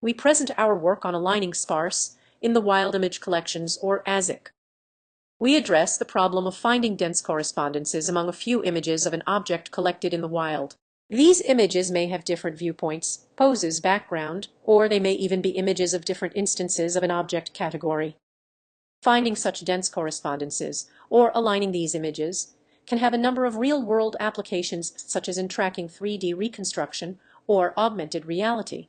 we present our work on aligning sparse in the wild image collections, or ASIC. We address the problem of finding dense correspondences among a few images of an object collected in the wild. These images may have different viewpoints, poses, background, or they may even be images of different instances of an object category. Finding such dense correspondences, or aligning these images, can have a number of real-world applications, such as in tracking 3D reconstruction or augmented reality.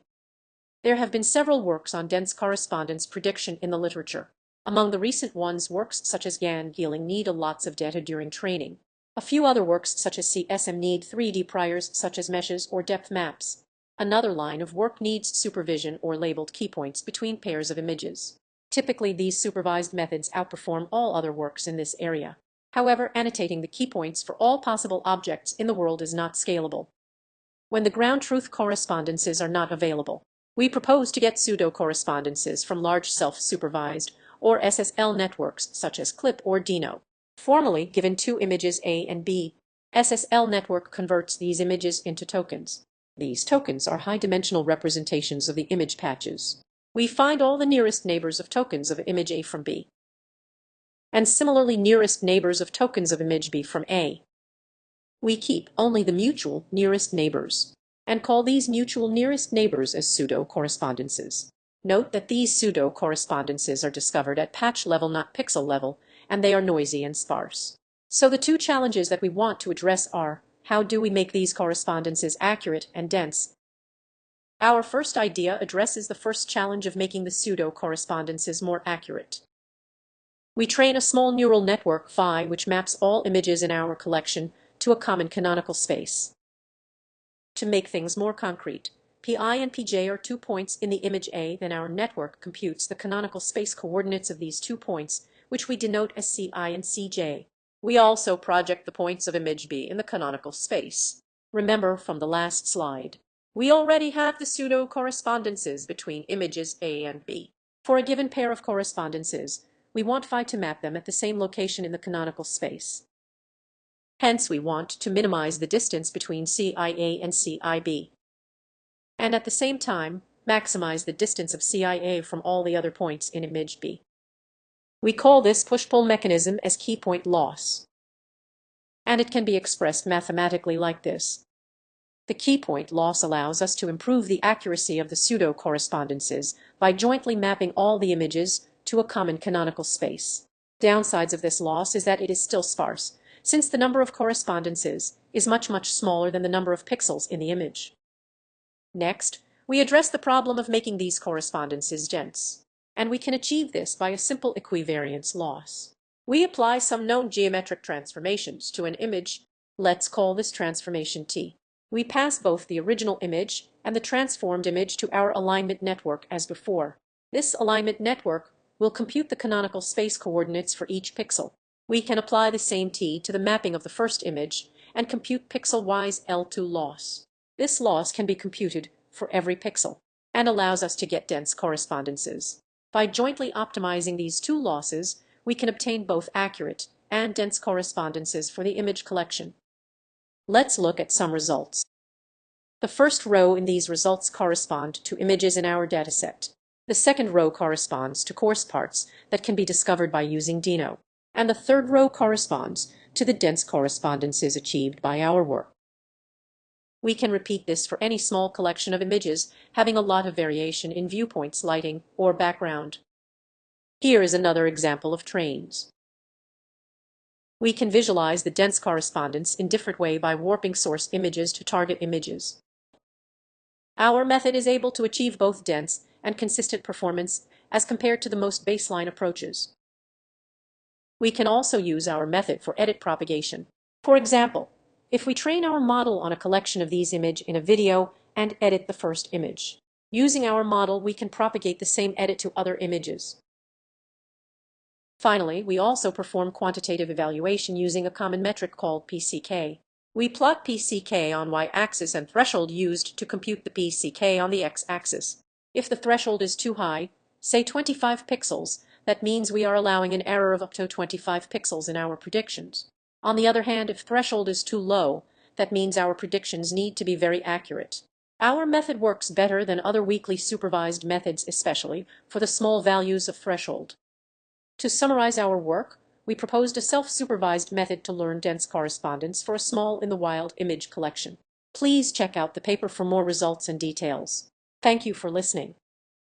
There have been several works on dense correspondence prediction in the literature. Among the recent ones, works such as GAN Geeling need lots of data during training. A few other works such as CSM need 3D priors such as meshes or depth maps. Another line of work needs supervision or labeled keypoints between pairs of images. Typically, these supervised methods outperform all other works in this area. However, annotating the keypoints for all possible objects in the world is not scalable. When the ground truth correspondences are not available, we propose to get pseudo-correspondences from large self-supervised or SSL networks such as CLIP or Dino. Formally given two images A and B, SSL network converts these images into tokens. These tokens are high-dimensional representations of the image patches. We find all the nearest neighbors of tokens of image A from B, and similarly nearest neighbors of tokens of image B from A. We keep only the mutual nearest neighbors, and call these mutual nearest neighbors as pseudo-correspondences. Note that these pseudo-correspondences are discovered at patch level, not pixel level, and they are noisy and sparse. So the two challenges that we want to address are, how do we make these correspondences accurate and dense? Our first idea addresses the first challenge of making the pseudo-correspondences more accurate. We train a small neural network phi which maps all images in our collection to a common canonical space. To make things more concrete, Pi and Pj are 2 points in the image A, then our network computes the canonical space coordinates of these 2 points, which we denote as Ci and Cj. We also project the points of image B in the canonical space. Remember from the last slide, we already have the pseudo-correspondences between images A and B. For a given pair of correspondences, we want phi to map them at the same location in the canonical space. Hence, we want to minimize the distance between CIA and CIB, and at the same time maximize the distance of CIA from all the other points in image B. We call this push-pull mechanism as key point loss, and it can be expressed mathematically like this. The key point loss allows us to improve the accuracy of the pseudo-correspondences by jointly mapping all the images to a common canonical space. Downsides of this loss is that it is still sparse, since the number of correspondences is much smaller than the number of pixels in the image. Next, we address the problem of making these correspondences dense, and we can achieve this by a simple equivariance loss. We apply some known geometric transformations to an image. Let's call this transformation T. We pass both the original image and the transformed image to our alignment network as before. This alignment network will compute the canonical space coordinates for each pixel. We can apply the same T to the mapping of the first image and compute pixel-wise L2 loss. This loss can be computed for every pixel and allows us to get dense correspondences. By jointly optimizing these two losses, we can obtain both accurate and dense correspondences for the image collection. Let's look at some results. The first row in these results correspond to images in our dataset. The second row corresponds to coarse parts that can be discovered by using Dino, and the third row corresponds to the dense correspondences achieved by our work. We can repeat this for any small collection of images having a lot of variation in viewpoints, lighting, or background. Here is another example of trains. We can visualize the dense correspondence in different way by warping source images to target images. Our method is able to achieve both dense and consistent performance as compared to the most baseline approaches. We can also use our method for edit propagation. For example, if we train our model on a collection of these images in a video and edit the first image, using our model we can propagate the same edit to other images. Finally, we also perform quantitative evaluation using a common metric called PCK. We plot PCK on y-axis and threshold used to compute the PCK on the x-axis. If the threshold is too high, say 25 pixels, that means we are allowing an error of up to 25 pixels in our predictions. On the other hand, if threshold is too low, that means our predictions need to be very accurate. Our method works better than other weakly supervised methods, especially for the small values of threshold. To summarize our work, we proposed a self-supervised method to learn dense correspondence for a small in the wild image collection. Please check out the paper for more results and details. Thank you for listening.